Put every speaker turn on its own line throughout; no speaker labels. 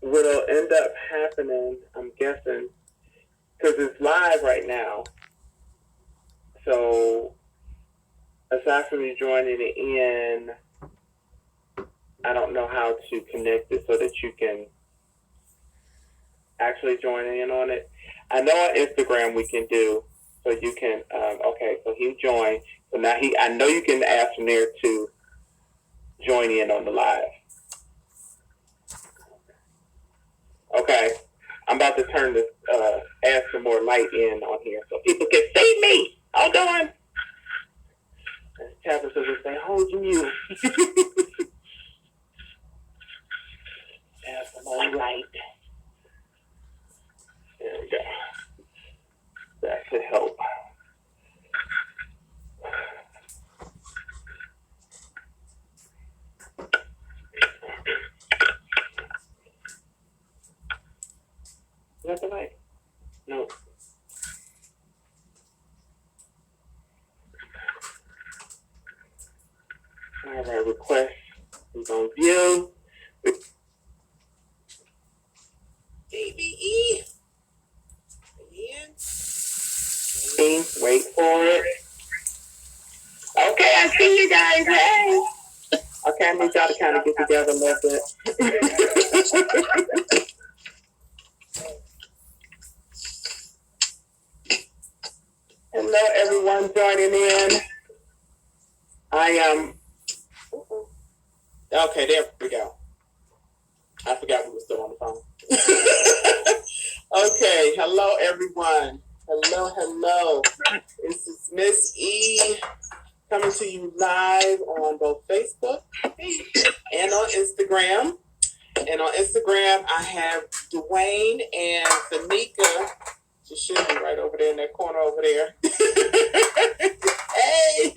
What'll end up happening, I'm guessing, because it's live right now. So, aside from you joining it in, I don't know how to connect it so that you can actually join in on it. I know on Instagram we can do, so you can, okay, so he joined. So now I know you can ask from there to join in on the live. Okay, I'm about to turn this, add some more light in on here so people can see me. Hold on. As Chapter says, say, hold you. Add some more light. There we go. That should help. Is that the light? No. All right, request is on view.
ABE. Again.
Wait for it. Okay, I see you guys. Hey. Okay, I need y'all to kind of get together a little bit. Hello, everyone joining in. I am. Okay, there we go. I forgot we were still on the phone. Okay, hello, everyone. Hello. This is Miss E coming to you live on both Facebook and on Instagram. And on Instagram, I have Duane and Venica. She should be right over there in that corner over there. Hey!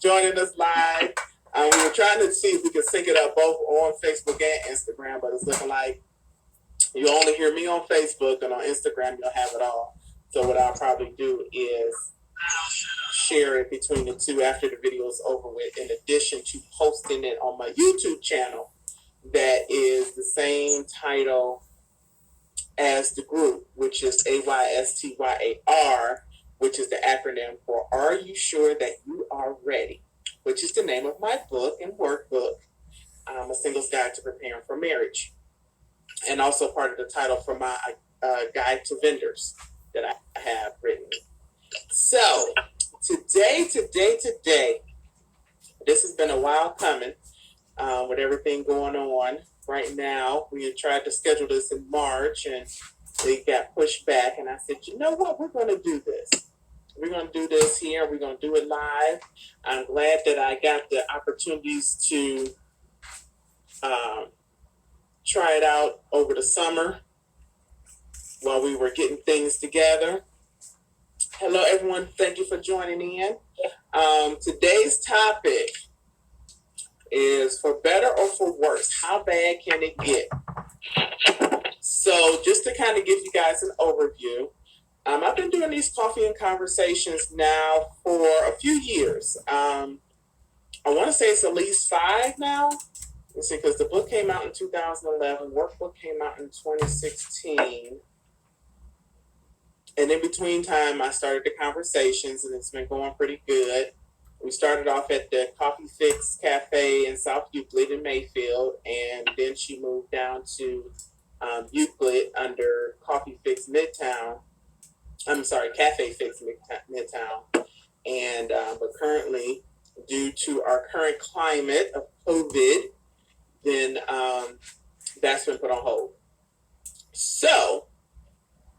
Joining us live. We were trying to see if we could sync it up both on Facebook and Instagram, but it's looking like you only hear me on Facebook, and on Instagram you'll have it all. So what I'll probably do is share it between the two after the video is over with, in addition to posting it on my YouTube channel that is the same title as the group, which is AYSTYAR, which is the acronym for Are You Sure That You Are Ready? Which is the name of my book and workbook, A Singles Guide to Preparing for Marriage. And also part of the title for my guide to vendors that I have written. So, today, this has been a while coming with everything going on. Right now, we had tried to schedule this in March, and it got pushed back. And I said, you know what? We're going to do this. We're going to do this here. We're going to do it live. I'm glad that I got the opportunities to try it out over the summer while we were getting things together. Hello, everyone. Thank you for joining in. Today's topic is for better or for worse. How bad can it get? So just to kind of give you guys an overview, I've been doing these coffee and conversations now for a few years. I want to say it's at least 5 now. Let's see, because the book came out in 2011, workbook came out in 2016. And in between time, I started the conversations, and it's been going pretty good. We started off at the Coffee Fix Cafe in South Euclid in Mayfield, and then she moved down to Euclid under Coffee Fix Midtown. I'm sorry, Cafe Fix Midtown. And but currently, due to our current climate of COVID, then that's been put on hold. So,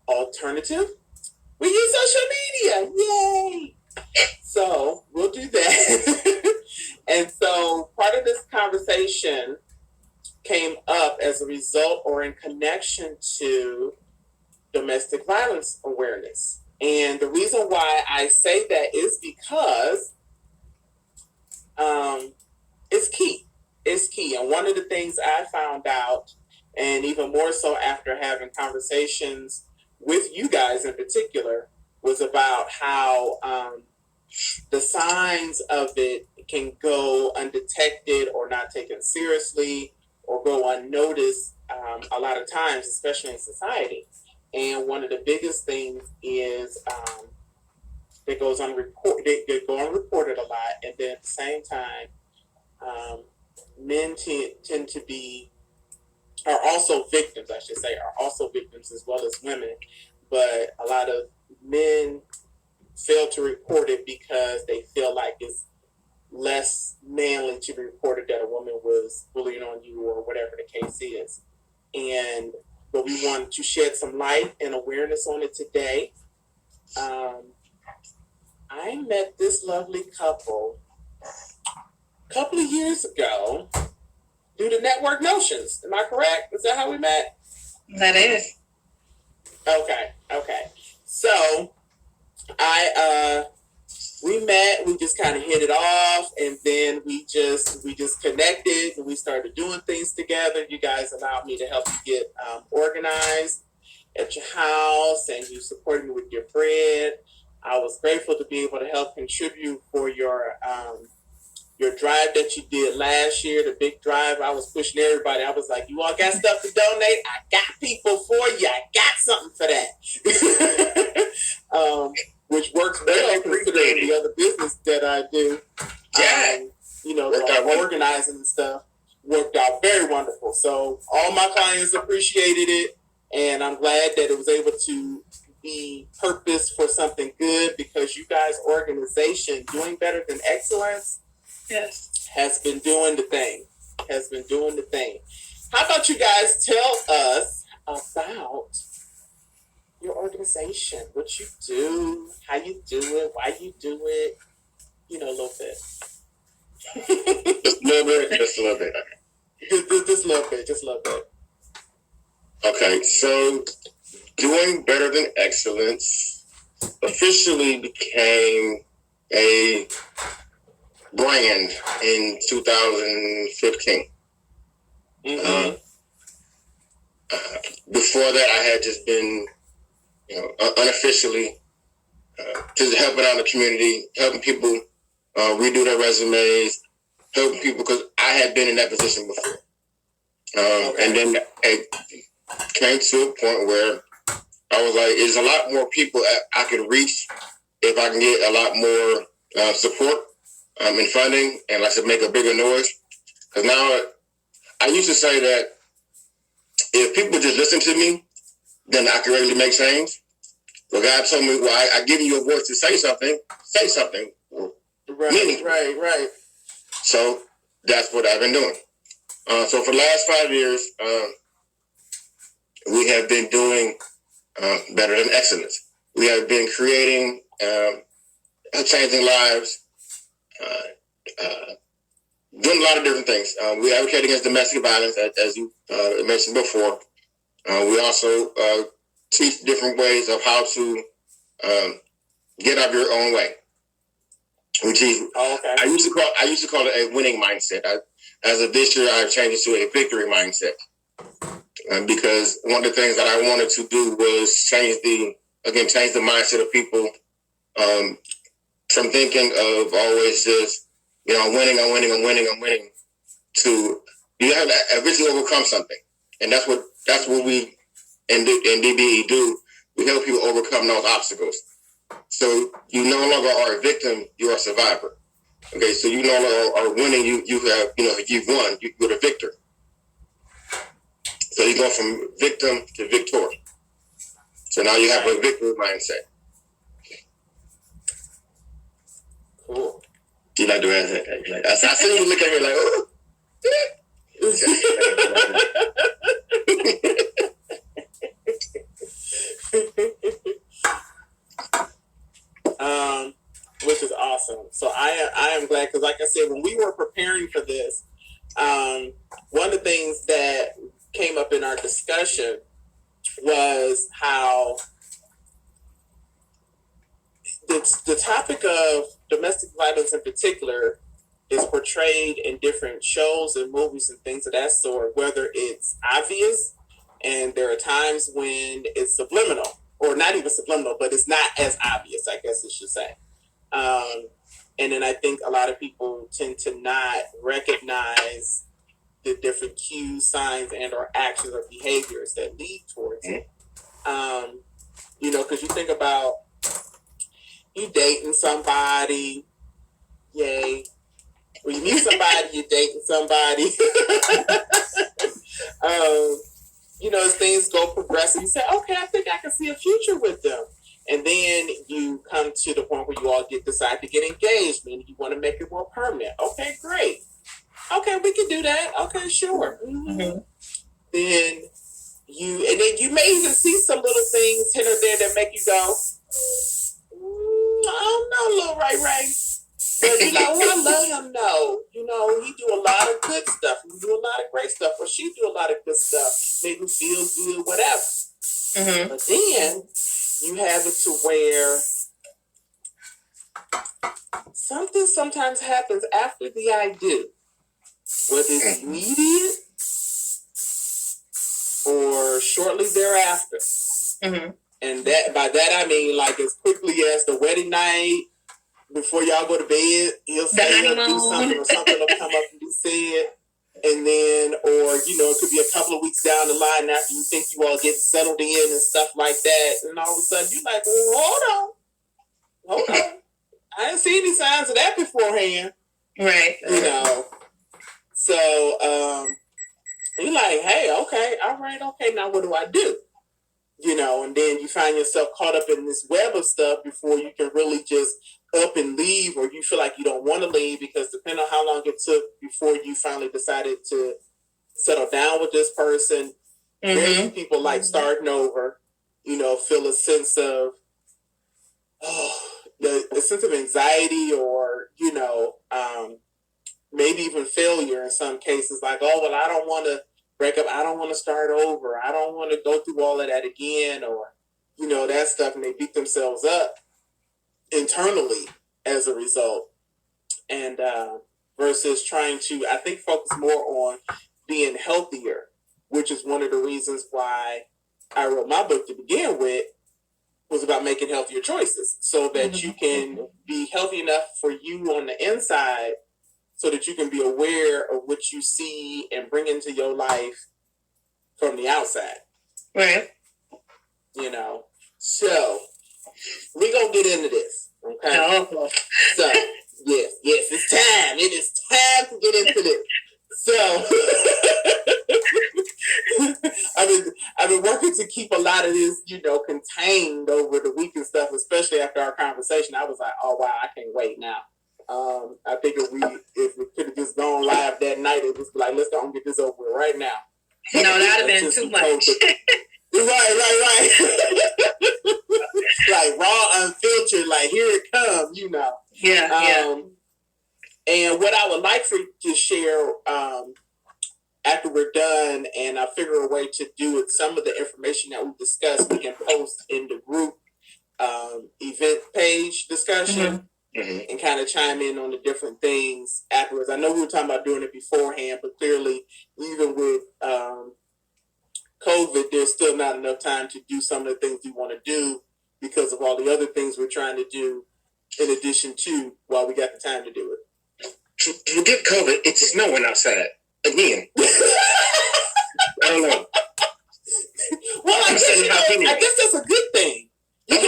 alternative, we use social media. Yay! So we'll do that. And so part of this conversation came up as a result or in connection to domestic violence awareness. And the reason why I say that is because it's key. It's key. And one of the things I found out, and even more so after having conversations with you guys in particular, was about how the signs of it can go undetected or not taken seriously or go unnoticed a lot of times, especially in society. And one of the biggest things is that goes unreported. They go unreported a lot, and then at the same time, men tend to be are also victims. I should say are also victims as well as women, but a lot of men fail to report it because they feel like it's less manly to be reported that a woman was bullying on you or whatever the case is. And but we wanted to shed some light and awareness on it today. I met this lovely couple a couple of years ago through the network Notions. Am I correct? Is that how we met?
That is.
Okay. So we met, we just kind of hit it off, and then we just connected and we started doing things together. You guys allowed me to help you get organized at your house, and you supported me with your bread. I was grateful to be able to help contribute for your drive that you did last year, the big drive. I was pushing everybody. I was like, you all got stuff to donate? I got people for you. I got something for that. Which works well considering the other business that I do. The organizing and stuff worked out very wonderful. So all my clients appreciated it, and I'm glad that it was able to be purpose for something good, because you guys' organization, Doing Better Than Excellence,
yes,
has been doing the thing. How about you guys tell us about your organization, what you do, how you do it, why you do it, a little bit.
Just a little bit.
Just a little bit.
Okay, so Doing Better Than Excellence officially became a brand in 2015.
Mm-hmm.
Before that, I had just been, unofficially just helping out the community, helping people redo their resumes, helping people, because I had been in that position before. And then it came to a point where I was like, there's a lot more people I could reach if I can get a lot more support and funding, and like to make a bigger noise. Because now, I used to say that if people just listen to me, then I can really make change. But God told me, well, I give you a voice to say something.
Right.
So that's what I've been doing. So for the last 5 years, we have been doing Better Than Excellence. We have been creating, changing lives, doing a lot of different things. We advocate against domestic violence, as you mentioned before. We also teach different ways of how to get out of your own way. We teach.
Okay.
I used to call it a winning mindset. As of this year, I've changed it to a victory mindset. Because one of the things that I wanted to do was change the mindset of people from thinking of always just, I'm winning, to you have to eventually overcome something. And that's what we in DBE do. We help people overcome those obstacles. So you no longer are a victim, you're a survivor. Okay, so you no longer are winning, you've won, you're the victor. So you go from victim to victor. So now you have a victory mindset.
Cool.
You like to answer that? I see you look at me like, oh.
Which is awesome. So I am glad, because like I said, when we were preparing for this, one of the things that came up in our discussion was how the topic of domestic violence in particular is portrayed in different shows and movies and things of that sort, whether it's obvious, and there are times when it's subliminal, or not even subliminal, but it's not as obvious, I guess I should say. And then I think a lot of people tend to not recognize the different cues, signs, and or actions or behaviors that lead towards it. Because you think about you dating somebody, yay. When you meet somebody, you're dating somebody. As things go progressive, you say, okay, I think I can see a future with them. And then you come to the point where you all decide to get engaged, and you want to make it more permanent. Okay, great. Okay, we can do that. Okay, sure. Mm-hmm. Then you may even see some little things here or there that make you go, I don't know, little Ray. But you're like, I love him. No, he do a lot of good stuff. He do a lot of great stuff. Or she do a lot of good stuff. Make me feel good, whatever. Mm-hmm. But then you have it to where something sometimes happens after the I do. Whether it's immediate or shortly thereafter. Mm-hmm. And by that I mean like as quickly as the wedding night, before y'all go to bed, he'll say he'll do something or something will come up and be said. And then, or, it could be a couple of weeks down the line after you think you all get settled in and stuff like that. And all of a sudden you're like, well, hold on. I didn't see any signs of that beforehand.
Right.
So, you're like, hey, okay, all right, okay, now what do I do? And then you find yourself caught up in this web of stuff before you can really just up and leave, or you feel like you don't want to leave because depending on how long it took before you finally decided to settle down with this person, very few people like starting over, feel a sense of, a sense of anxiety or, maybe even failure in some cases, like, oh, well, I don't want to break up. I don't want to start over. I don't want to go through all of that again, or, that stuff. And they beat themselves up internally as a result. And versus trying to, I think, focus more on being healthier, which is one of the reasons why I wrote my book to begin with, was about making healthier choices so that you can be healthy enough for you on the inside so that you can be aware of what you see and bring into your life from the outside.
Right.
So we're going to get into this. Okay.
Oh.
So, yes, it's time. It is time to get into this. So, I've been working to keep a lot of this, contained over the week and stuff, especially after our conversation. I was like, oh, wow, I can't wait now. I think if we could have just gone live that night, it was like, let's go and get this over with right now.
No, that would have been too much.
Right. Like raw, unfiltered, like here it comes,
Yeah.
And what I would like for you to share after we're done, and I figure a way to do it, some of the information that we discussed, we can post in the group event page discussion. And kind of chime in on the different things afterwards. I know we were talking about doing it beforehand, but clearly, even with COVID, there's still not enough time to do some of the things we want to do because of all the other things we're trying to do in addition to while we got the time to do it.
Forget COVID, it's snowing outside. Again. I don't know.
Well, I guess that's a good thing.
I'm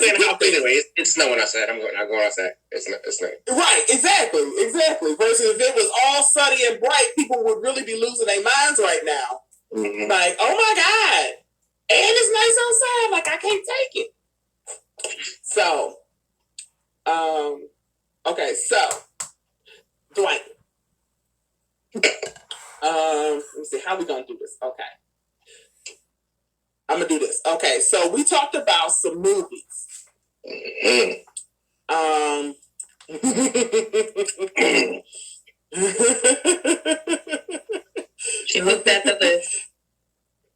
saying how anyway. It's snowing outside. I'm going outside. It's snowing.
Right, exactly. Versus if it was all sunny and bright, people would really be losing their minds right now. Like, oh my God, and it's nice outside. Like I can't take it. So, okay, so Duane. Let me see how we gonna do this. Okay. I'm gonna do this. Okay, so we talked about some movies.
She looked at the list.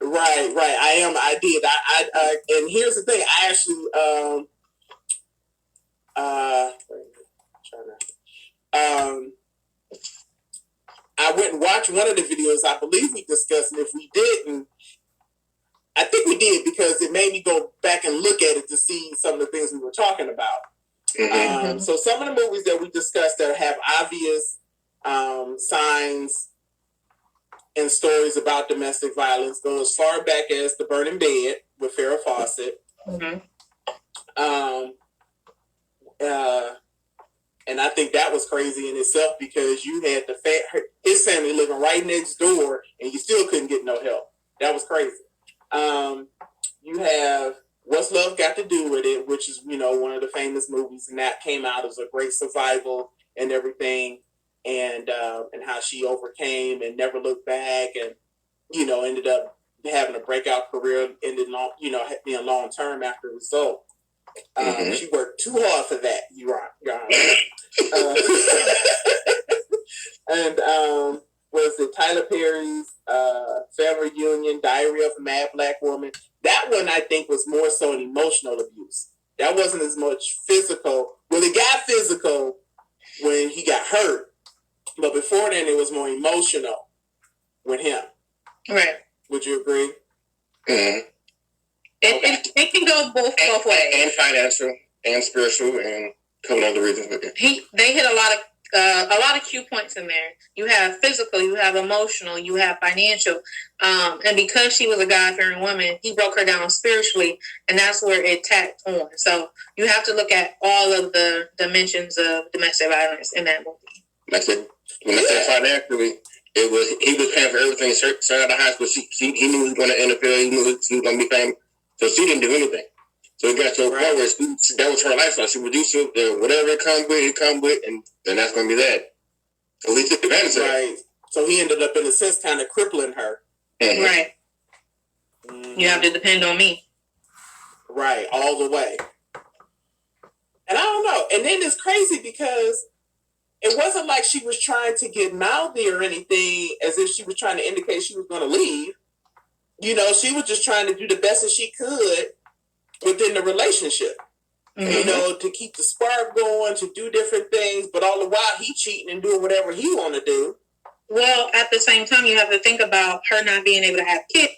Right. I did. I and here's the thing. I actually I went and watched one of the videos. I believe we discussed, and if we didn't, I think we did because it made me go back and look at it to see some of the things we were talking about.
Mm-hmm.
So some of the movies that we discussed that have obvious signs and stories about domestic violence go as far back as The Burning Bed with Farrah Fawcett.
Mm-hmm.
And I think that was crazy in itself because you had his family living right next door and you still couldn't get no help. That was crazy. You have What's Love Got to Do with It, which is, one of the famous movies, and that came out as a great survival and everything, and how she overcame and never looked back, and ended up having a breakout career, ended being long term after the result. She worked too hard for that, Your Honor. And was it Tyler Perry's Family Reunion, Diary of a Mad Black Woman? That one I think was more so an emotional abuse. That wasn't as much physical. Well, it got physical when he got hurt, but before then it was more emotional with him.
Right.
Would you agree?
Mm-hmm.
It can go both ways.
And financial and spiritual and a couple other reasons.
They hit a lot of key points in there. You have physical, you have emotional, you have financial, and because she was a God-fearing woman, he broke her down spiritually, and that's where it tacked on. So you have to look at all of the dimensions of domestic violence in that movie.
Like I said, when I said financially, he was paying for everything. Straight out of high school, he knew he was going to NFL. He knew he was going to be famous, so she didn't do anything. So it got to a point where that was her lifestyle. She would do whatever it come with, and then that's going to be that. So he took advantage of it.
Right. So he ended up, in a sense, kind of crippling her.
Mm-hmm.
Right. Mm-hmm. You have to depend on me.
Right, all the way. And I don't know. And then it's crazy because it wasn't like she was trying to get mouthy or anything, as if she was trying to indicate she was going to leave. She was just trying to do the best that she could within the relationship. Mm-hmm. To keep the spark going, to do different things, but all the while he cheating and doing whatever he want to do.
Well, at the same time, you have to think about her not being able to have kids.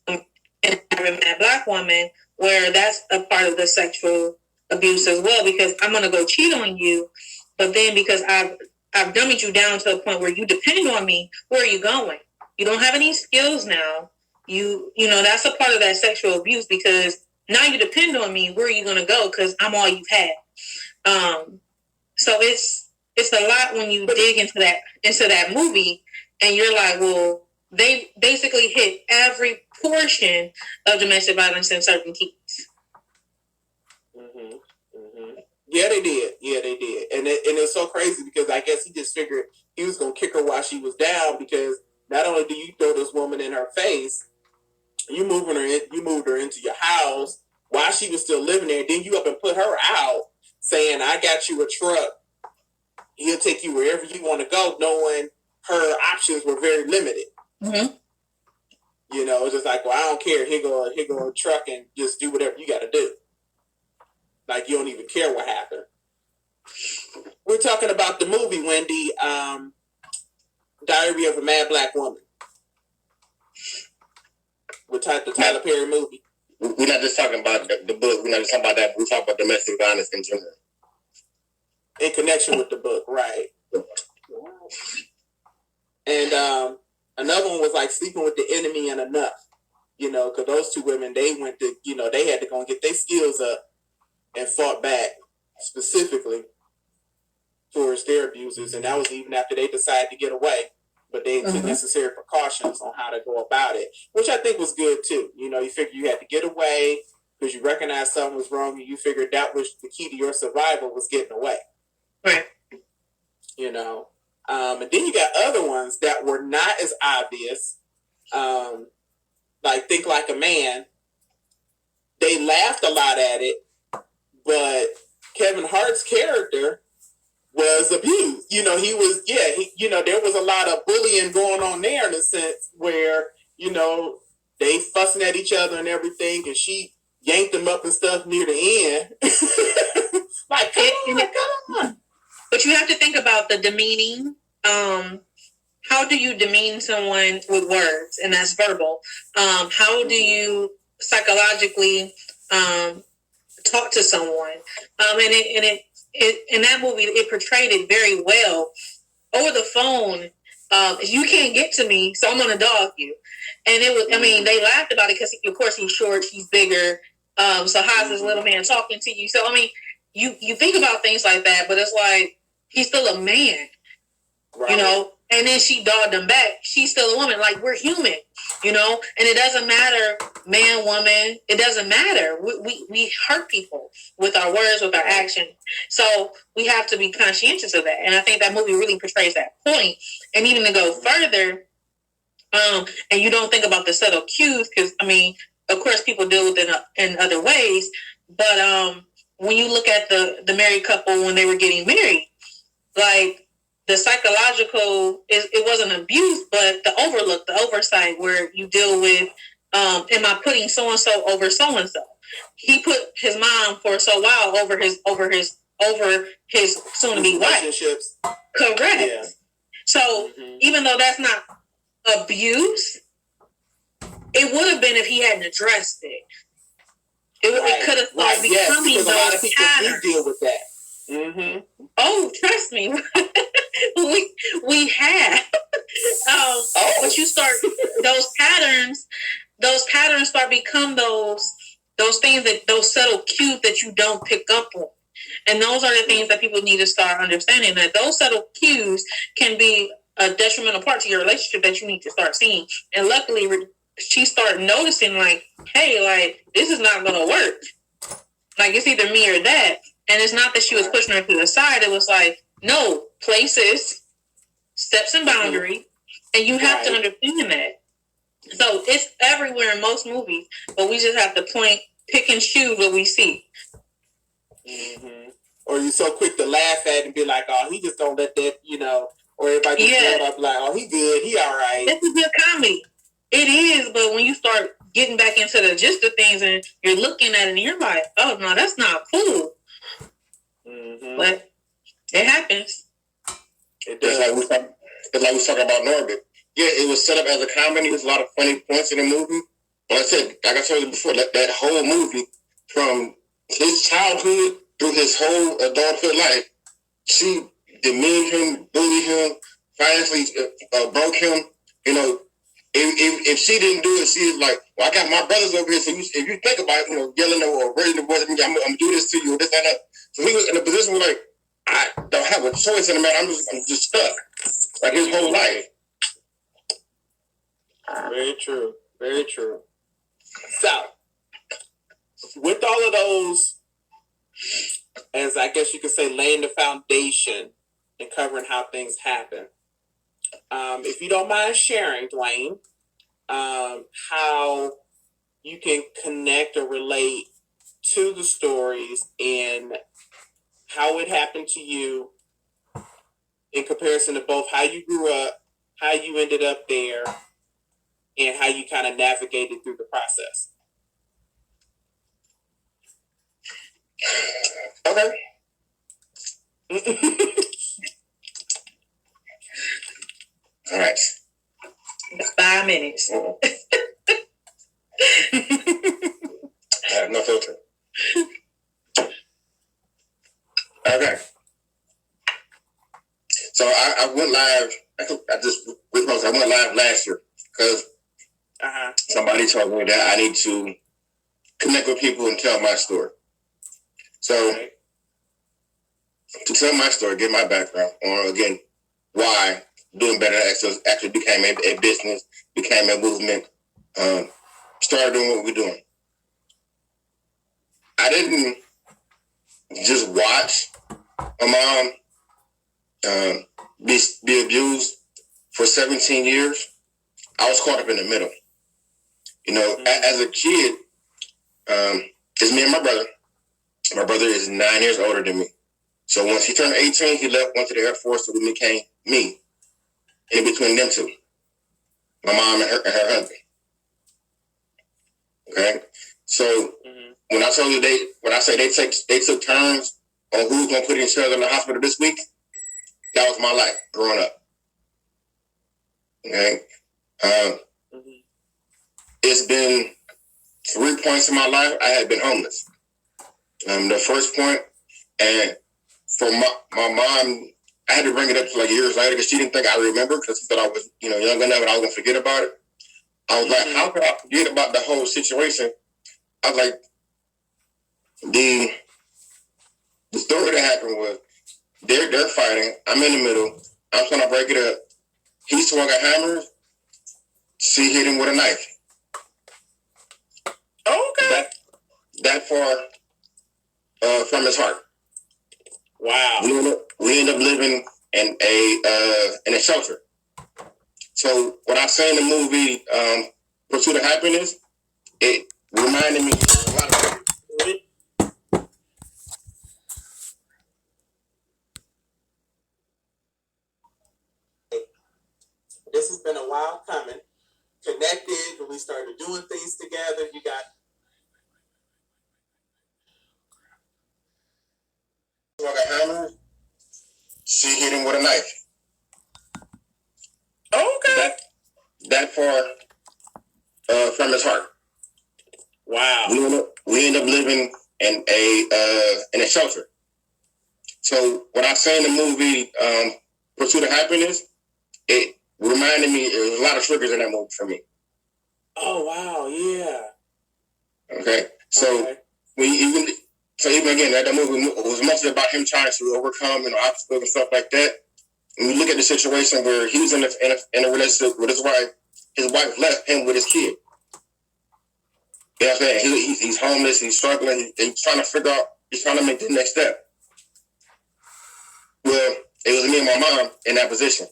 And having that Black woman, where that's a part of the sexual abuse as well, because I'm going to go cheat on you, but then because I've dummied you down to a point where you depend on me, where are you going? You don't have any skills now. You know, that's a part of that sexual abuse, because now you depend on me. Where are you going to go? Because I'm all you've had. So it's a lot when you dig into that movie, and you're like, well, they basically hit every portion of domestic violence in certain keys.
Mm-hmm. Mm-hmm. Yeah, they did. And it's so crazy because I guess he just figured he was going to kick her while she was down, because not only do you throw this woman in her face, you moved her into your house while she was still living there. Then you up and put her out, saying, I got you a truck. He'll take you wherever you want to go, knowing her options were very limited.
Mm-hmm.
It's just like, well, I don't care. Here go a truck, and just do whatever you got to do. Like, you don't even care what happened. We're talking about the movie, Wendy, Diary of a Mad Black Woman. With the Tyler Perry movie.
We're not just talking about the book. We're not just talking about that. We're talking about domestic violence in general.
In connection with the book, right. And another one was like Sleeping with the Enemy and Enough. Because those two women, they went to, they had to go and get their skills up and fought back specifically towards their abusers. And that was even after they decided to get away. But they took necessary precautions on how to go about it, which I think was good too. You figured you had to get away because you recognized something was wrong, and you figured that was the key to your survival, was getting away.
Right.
And then you got other ones that were not as obvious, like Think Like a Man. They laughed a lot at it, but Kevin Hart's character was abused. He was, there was a lot of bullying going on there, in a sense where, they fussing at each other and everything, and she yanked him up and stuff near the end. Like, come on.
But you have to think about the demeaning. How do you demean someone with words? And that's verbal. How do you psychologically talk to someone. In that movie, it portrayed it very well. Over the phone, you can't get to me, so I'm gonna dog you. And it was, I mean, they laughed about it because, of course, he's short, he's bigger. So how's this little man talking to you? So I mean, you think about things like that, but it's like he's still a man, right. You know. And then she dogged him back. She's still a woman. Like, we're human, you know. And it doesn't matter, man, woman. It doesn't matter. We hurt people with our words, with our actions. So we have to be conscientious of that. And I think that movie really portrays that point. And even to go further, and you don't think about the subtle cues, because I mean, of course, people deal with it in other ways. But when you look at the married couple when they were getting married, like, the psychological, it wasn't abuse, but the overlook, the oversight, where you deal with, am I putting so and so over so and so? He put his mom for so while over his soon to be wife. Correct. Yeah. So even though that's not abuse, it would have been if he hadn't addressed it. It could have started becoming those patterns. A lot of people do deal with that. Mm-hmm. Oh, trust me, we have. But you start those patterns start become those things, that those subtle cues that you don't pick up on, and those are the things that people need to start understanding, that those subtle cues can be a detrimental part to your relationship that you need to start seeing. And luckily, she started noticing, like, hey, like, this is not going to work. Like, it's either me or that. And it's not that she was pushing her to the side. It was like, no, places, steps and boundaries, and you have to understand that. So it's everywhere in most movies, but we just have to pick and choose what we see.
Mm-hmm. Or you're so quick to laugh at it and be like, oh, he just don't let that, you know, or everybody just up like, oh, he good, he all right.
It's a good comedy. It is, but when you start getting back into the gist of things and you're looking at it and you're like, oh, no, that's not cool. Mm-hmm. But it happens.
It's like we was talking about Norbit. Yeah, it was set up as a comedy. There's a lot of funny points in the movie. But like I said, like I told you before, that whole movie, from his childhood through his whole adulthood life, she demeaned him, bullied him, financially broke him. You know, if she didn't do it, she was like, well, I got my brothers over here. So if you think about it, you know, yelling or raising the voice, I'm going to do this to you, or this and that. So he was in a position where, like, I don't have a choice in the matter. I'm just stuck, like, his whole life.
Very true. Very true. So, with all of those, as I guess you could say, laying the foundation and covering how things happen, if you don't mind sharing, Duane, how you can connect or relate to the stories and how it happened to you in comparison to both how you grew up, how you ended up there, and how you kind of navigated through the process.
Okay. All right.
5 minutes.
I have no filter. Okay. So I went live. I went live last year because somebody told me that I need to connect with people and tell my story. So to tell my story, get my background on, again, why Doing Better actually became a business, became a movement, started doing what we're doing. I didn't just watch my mom be abused for 17 years. I was caught up in the middle. You know, as a kid, it's me and my brother. My brother is 9 years older than me. So once he turned 18, he left, went to the Air Force, so we became me. In between them two, my mom and her husband. Okay, so when I told you they took turns on who's gonna put each other in the hospital this week, that was my life growing up. Okay, it's been 3 points in my life I had been homeless. The first point, and for my mom, I had to bring it up to like years later because she didn't think I remember because she thought I was, young enough and I was gonna forget about it. I was like, how could I forget about the whole situation? I was like, the story that happened was they're fighting. I'm in the middle. I'm trying to break it up. He swung a hammer. She hit him with a knife.
Okay.
That far from his heart.
Wow.
We end up living in a shelter. So when I say in the movie Pursuit of Happiness, it reminded me of a lot of things.
This has been a while coming. Connected, and we started doing things together. You got
like a hammer. She hit him with a knife.
okay.
That far from his heart.
Wow.
We end up living in a shelter. So when I say in the movie Pursuit of Happiness, it reminded me. There was a lot of triggers in that movie for me.
Oh wow, yeah.
Okay, so
okay.
even again, that movie was mostly about him trying to overcome obstacles and stuff like that. And we look at the situation where he was in a relationship with his wife. His wife left him with his kid. You know what I'm saying? He's homeless. He's struggling. He's trying to figure out. He's trying to make the next step. Well, it was me and my mom in that position.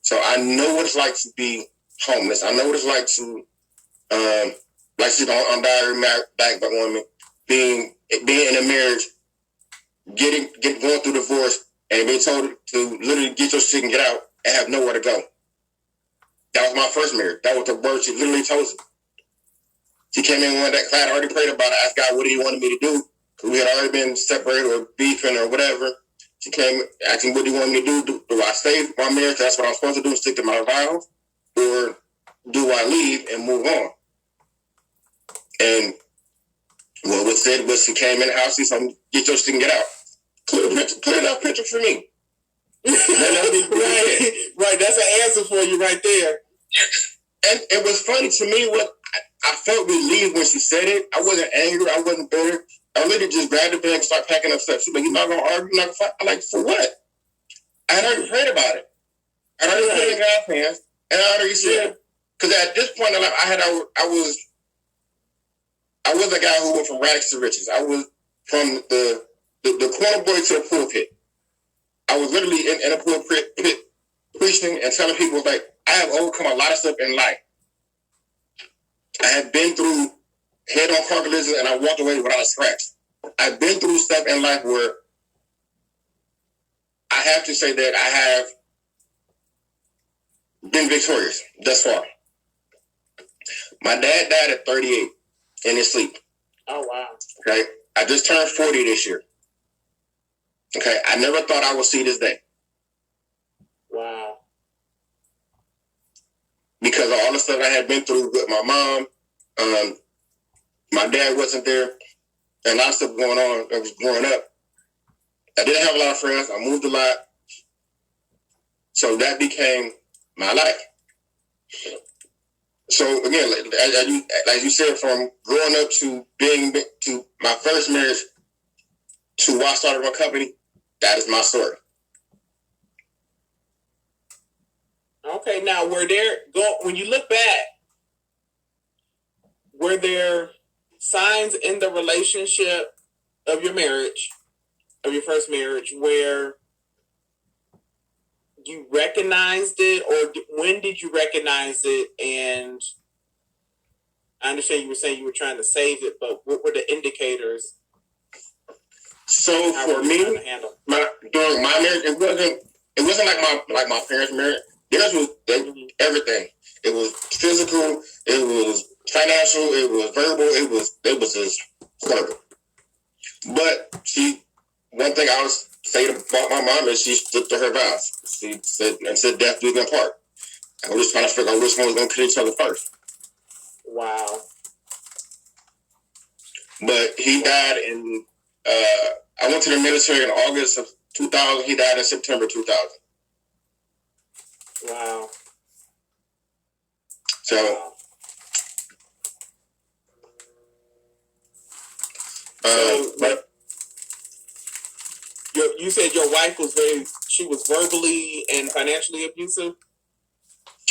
So I know what it's like to be homeless. I know what it's like to, like she's on diary back by woman, being in a marriage, going through divorce, and being told to literally get your shit and get out and have nowhere to go. That was my first marriage. That was the word she literally told me. She came in one day, because I had already prayed about it, asked God what he wanted me to do, because we had already been separated or beefing or whatever. She came asking what do you want me to do? Do I stay my marriage? That's what I'm supposed to do, stick to my vows? Or do I leave and move on? And what said was she came in the house, she said, get your shit and get out. Clear enough picture for me.
right, that's an answer for you right there.
And it was funny to me what I felt relieved when she said it. I wasn't angry, I wasn't bitter. I literally just grabbed the bag and started packing up stuff. She's like, you're not gonna argue, you're not gonna fight. I'm like, for what? I had already prayed about it. I had already put it in God's hands, and I already said, because at this point in life, I was a guy who went from rags to riches. I was from the corner boy to the pulpit. I was literally in a pulpit preaching and telling people, like, I have overcome a lot of stuff in life. I had been through head-on car collisions and I walked away without a scratch. I've been through stuff in life where I have to say that I have been victorious thus far. My dad died at 38 in his sleep.
Oh, wow.
Okay. I just turned 40 this year. Okay. I never thought I would see this day.
Wow.
Because of all the stuff I had been through with my mom. My dad wasn't there. And a lot of stuff going on. I was growing up. I didn't have a lot of friends. I moved a lot. So that became my life. So again, as you said, from growing up to my first marriage to why I started my company, that is my story.
Okay, now when you look back, were there signs in the relationship of your marriage, of your first marriage, where you recognized it, or when did you recognize it? And I understand you were saying you were trying to save it, but what were the indicators?
So for me, during my marriage, it wasn't like my parents' marriage. Theirs was everything. It was physical, it was financial, it was verbal, it was just horrible. But one thing I would say about my mom is she stuck to her vows. She said death do us part. I was just trying to figure out which one was going to kill each other first.
Wow.
But he died in. I went to the military in August of 2000. He died in September 2000.
Wow.
So. But
you said your wife was she was verbally and financially abusive?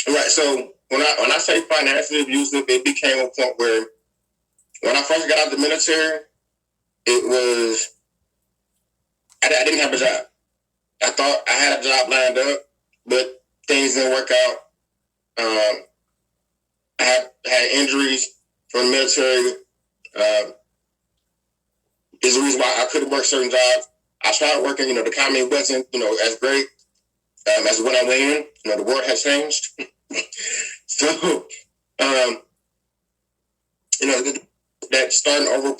Right. So when I say financially abusive, it became a point where when I first got out of the military, it was I didn't have a job. I thought I had a job lined up, but things didn't work out. I had injuries from the military. Is the reason why I couldn't work certain jobs. I started working, the economy wasn't, as great as when I went in. The world has changed. So, that starting over,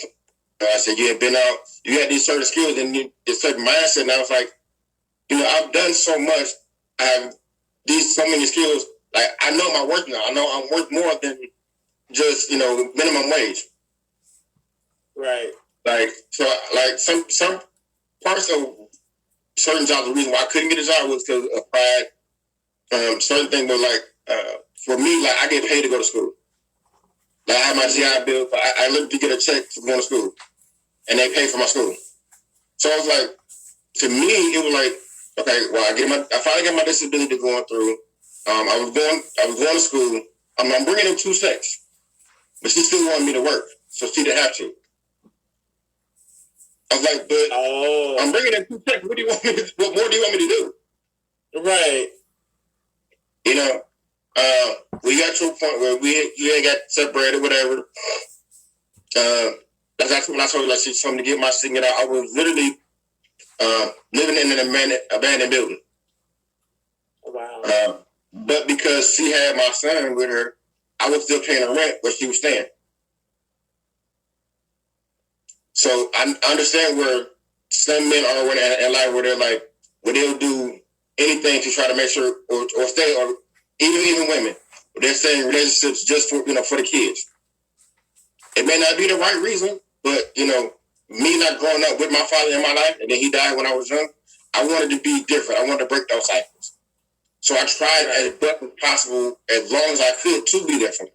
I said, you had been out, you had these certain skills and this certain mindset. And I was like, I've done so much. I have so many skills. Like, I know my worth now. I know I'm worth more than just, minimum wage.
Right.
Like, so, like, some parts of certain jobs, the reason why I couldn't get a job was because of pride. Certain things were like, for me, like, I get paid to go to school. Like, I have my GI Bill, but I literally get a check for going to school, and they pay for my school. So I was like, to me, it was like, okay, well, I finally got my disability going through. I was going to school. I'm bringing in 2 checks, but she still wanted me to work, so she didn't have to. I was like, but I'm bringing in 2 checks. What more do you want me to do?
Right.
We got to a point where you ain't got separated, whatever. That's actually when I told her, like, she told me to get my signet out. I was literally living in an abandoned building.
Wow.
But because she had my son with her, I was still paying her rent where she was staying. So I understand where some men are in life where they're like, where they'll do anything to try to make sure or stay, or even women, they're staying in relationships just for for the kids. It may not be the right reason, but me not growing up with my father in my life, and then he died when I was young, I wanted to be different. I wanted to break those cycles. So I tried as best as possible, as long as I could, to be there for him.